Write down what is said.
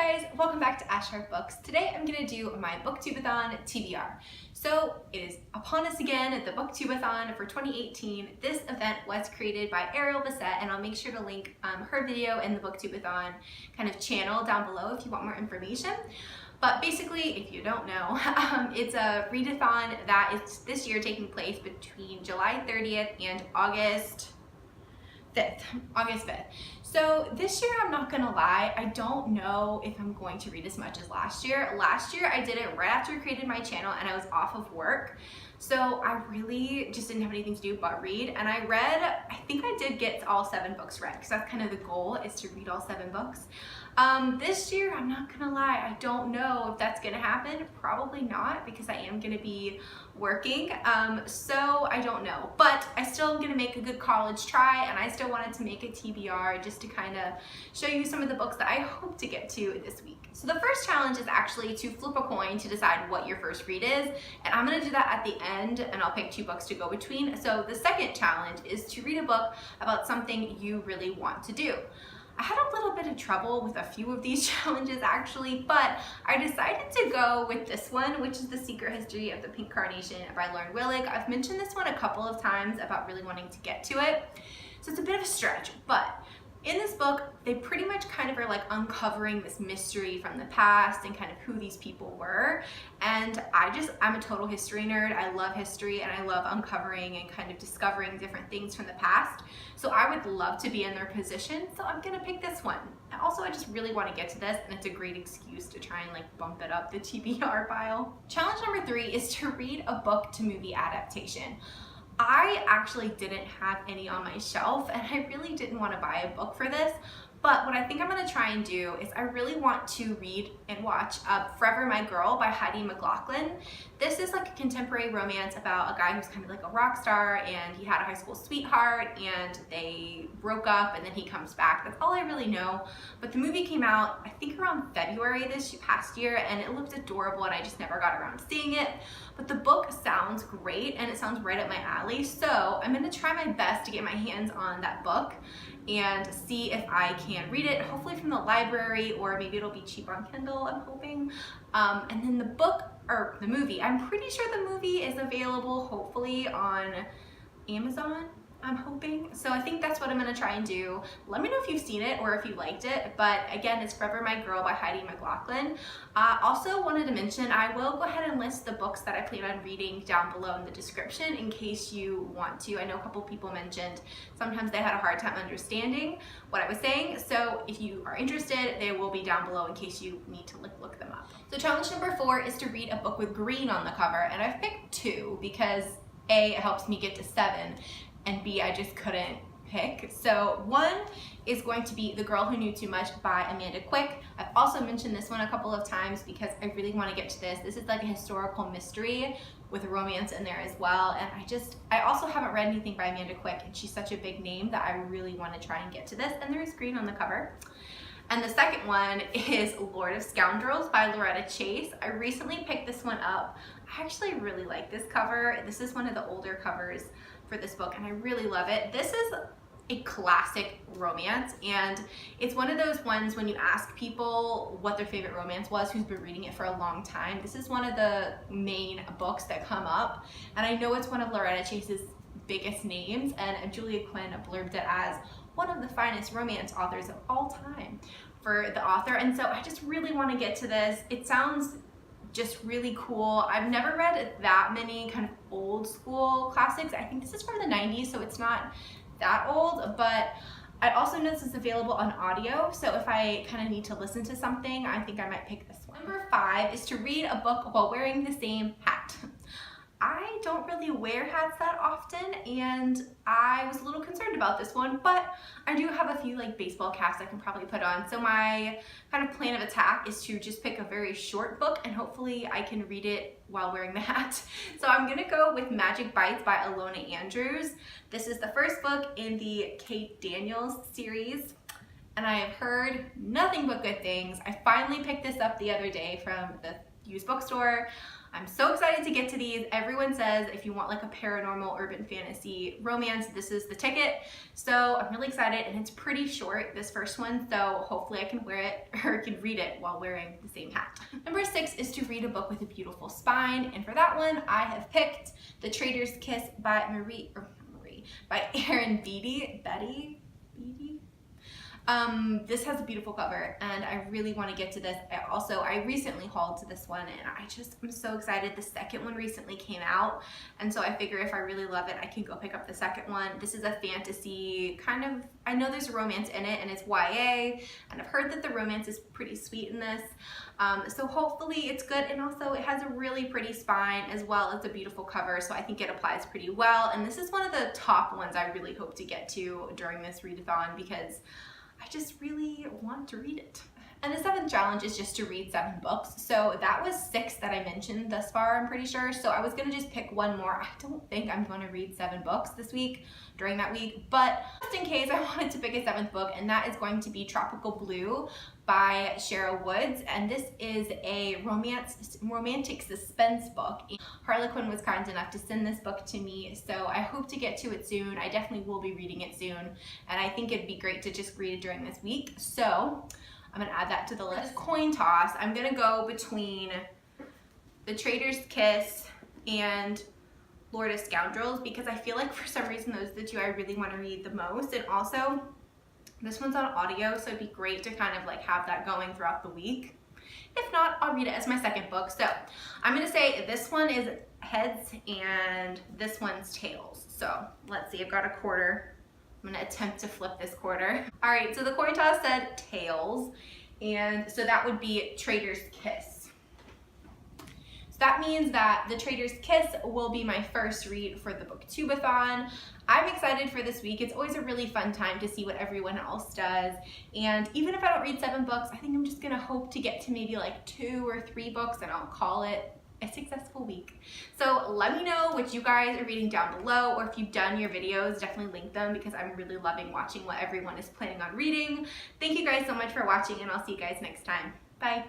guys, welcome back to Ashard Books. Today I'm going to do my Booktube-a-thon TBR. So it is upon us again at the Booktube-a-thon for 2018. This event was created by Erin, and I'll make sure to link her video in the Booktube-a-thon kind of channel down below if you want more information. But basically, if you don't know, it's a readathon that is this year taking place between July 30th and August 5th. So this year, I'm not gonna lie, I don't know if I'm going to read as much as last year. Last year, I did it right after I created my channel and I was off of work. So I really just didn't have anything to do but read. And I think I did get all 7 books read because that's kind of the goal, is to read all 7 books. This year, I'm not gonna lie, I don't know if that's gonna happen. Probably not, because I am gonna be working. So I don't know, but I still am gonna make a good college try, and I still wanted to make a TBR just to kind of show you some of the books that I hope to get to this week. So the first challenge is actually to flip a coin to decide what your first read is, and I'm gonna do that at the end, and I'll pick 2 books to go between. So the second challenge is to read a book about something you really want to do. I had a little bit of trouble with a few of these challenges actually, but I decided to go with this one, which is The Secret History of the Pink Carnation by Lauren Willig. I've mentioned this one a couple of times about really wanting to get to it, so it's a bit of a stretch, but in this book, they pretty much kind of are like uncovering this mystery from the past and kind of who these people were. And I'm a total history nerd. I love history and I love uncovering and kind of discovering different things from the past. So I would love to be in their position. So I'm gonna pick this one. Also, I just really want to get to this, and it's a great excuse to try and like bump it up the TBR pile. Challenge number 3 is to read a book to movie adaptation. I actually didn't have any on my shelf, and I really didn't want to buy a book for this, but what I think I'm going to try and do is I really want to read and watch Forever My Girl by Heidi Mclaughlin. This is like a contemporary romance about a guy who's kind of like a rock star, and he had a high school sweetheart and they broke up, and then he comes back. That's all I really know. But the movie came out, I think around February this past year, and it looked adorable, and I just never got around to seeing it. But the book sounds great and it sounds right up my alley. So I'm going to try my best to get my hands on that book and see if I can read it, hopefully from the library, or maybe it'll be cheap on Kindle, I'm hoping. And then the movie, I'm pretty sure the movie is available hopefully on Amazon, I'm hoping. So I think that's what I'm gonna try and do. Let me know if you've seen it or if you liked it. But again, it's Forever My Girl by Heidi Mclaughlin. Also wanted to mention, I will go ahead and list the books that I plan on reading down below in the description in case you want to. I know a couple people mentioned sometimes they had a hard time understanding what I was saying. So if you are interested, they will be down below in case you need to look them up. So challenge number 4 is to read a book with green on the cover. And I've picked 2 because A, it helps me get to 7, and B, I just couldn't pick. So one is going to be The Girl Who Knew Too Much by Amanda Quick. I've also mentioned this one a couple of times because I really want to get to this. This is like a historical mystery with a romance in there as well. And I also haven't read anything by Amanda Quick, and she's such a big name that I really want to try and get to this. And there is green on the cover. And the second one is Lord of Scoundrels by Loretta Chase. I recently picked this one up. I actually really like this cover. This is one of the older covers for this book, and I really love it. This is a classic romance, and it's one of those ones when you ask people what their favorite romance was who's been reading it for a long time, this is one of the main books that come up. And I know it's one of Loretta Chase's biggest names, and Julia Quinn blurbed it as one of the finest romance authors of all time for the author. And so I just really want to get to this. It sounds just really cool. I've never read that many kind of old school classics. I think this is from the 90s, so it's not that old, but I also know this is available on audio, so if I kind of need to listen to something, I think I might pick this one. Number 5 is to read a book while wearing the same hat. I don't really wear hats that often, and I was a little concerned about this one, but I do have a few like baseball caps I can probably put on. So my kind of plan of attack is to just pick a very short book, and hopefully I can read it while wearing the hat. So I'm gonna go with Magic Bites by Ilona Andrews. This is the first book in the Kate Daniels series, and I have heard nothing but good things. I finally picked this up the other day from the used bookstore. I'm so excited to get to these. Everyone says if you want like a paranormal urban fantasy romance, this is the ticket. So I'm really excited, and it's pretty short, this first one, so hopefully I can wear it or can read it while wearing the same hat. Number 6 is to read a book with a beautiful spine, and for that one I have picked The Traitor's Kiss by by Erin Beaty. This has a beautiful cover, and I really want to get to this. I recently hauled to this one, and I'm so excited. The second one recently came out, and so I figure if I really love it, I can go pick up the second one. This is a fantasy kind of, I know there's a romance in it, and it's YA, and I've heard that the romance is pretty sweet in this. So hopefully it's good, and also it has a really pretty spine as well as a beautiful cover, so I think it applies pretty well. And this is one of the top ones I really hope to get to during this readathon because I just really want to read it. And the 7th challenge is just to read 7 books. So that was 6 that I mentioned thus far, I'm pretty sure. So I was gonna just pick one more. I don't think I'm gonna read 7 books this week, during that week, but just in case I wanted to pick a 7th book, and that is going to be Tropical Blue by Sherryl Woods. And this is a romantic suspense book. Harlequin was kind enough to send this book to me, so I hope to get to it soon. I definitely will be reading it soon, and I think it'd be great to just read it during this week. So I'm gonna add that to the list. Coin toss, I'm gonna go between The Traitor's Kiss and Lord of Scoundrels, because I feel like for some reason those are the 2 I really want to read the most. And also this one's on audio, so it'd be great to kind of like have that going throughout the week. If not, I'll read it as my 2nd book. So I'm gonna say this one is heads and this one's tails. So let's see, I've got a quarter. I'm gonna attempt to flip this quarter. All right, so the coin toss said tails, and so that would be Traitor's Kiss. That means that The Traitor's Kiss will be my first read for the Booktube-a-thon. I'm excited for this week. It's always a really fun time to see what everyone else does. And even if I don't read 7 books, I think I'm just gonna hope to get to maybe like 2 or 3 books, and I'll call it a successful week. So let me know what you guys are reading down below, or if you've done your videos, definitely link them, because I'm really loving watching what everyone is planning on reading. Thank you guys so much for watching, and I'll see you guys next time. Bye.